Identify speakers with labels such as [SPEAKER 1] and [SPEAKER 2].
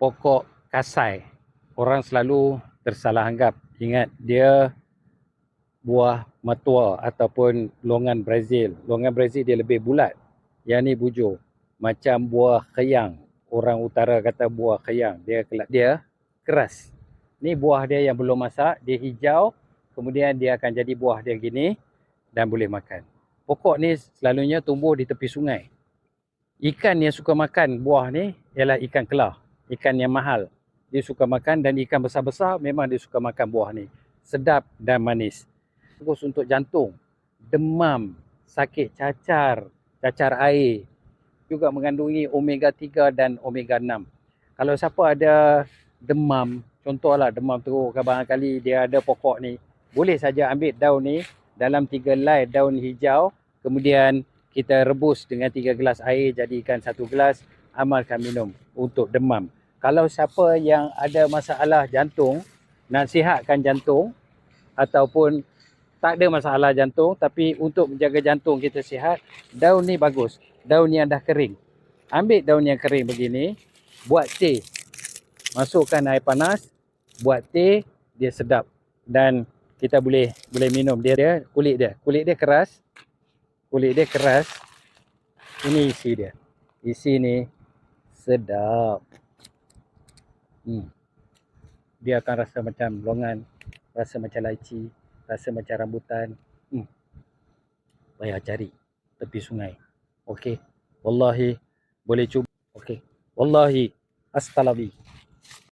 [SPEAKER 1] pokok kasai. Orang selalu tersalah anggap. Ingat, dia buah matua ataupun longan Brazil. Longan Brazil dia lebih bulat. Yang ni bujur. Macam buah kheyang. Orang utara kata buah kheyang. Dia keras. Ni buah dia yang belum masak. Dia hijau. Kemudian dia akan jadi buah dia gini. Dan boleh makan. Pokok ni selalunya tumbuh di tepi sungai. Ikan yang suka makan buah ni ialah ikan kelah. Ikan yang mahal. Dia suka makan, dan ikan besar-besar memang dia suka makan buah ni. Sedap dan manis. Bagus untuk jantung, demam, sakit cacar air. Juga mengandungi omega 3 dan omega 6. Kalau siapa ada demam, contohlah demam teruk, barangkali dia ada pokok ni, boleh saja ambil daun ni dalam 3 helai daun hijau, kemudian kita rebus dengan 3 gelas air, jadikan 1 gelas, amalkan minum untuk demam. Kalau siapa yang ada masalah jantung, nak sihatkan jantung, ataupun tak ada masalah jantung, tapi untuk menjaga jantung kita sihat, daun ni bagus. Daun yang dah kering. Ambil daun yang kering begini, buat teh. Masukkan air panas, buat teh, dia sedap. Dan kita boleh minum. Dia kulit dia keras. Kulit dia keras. Ini isi dia. Isi ni sedap. Dia akan rasa macam longan, rasa macam lychee, rasa macam rambutan. Payah cari tepi sungai. Okey. Wallahi boleh cuba. Okey. Wallahi astalabi.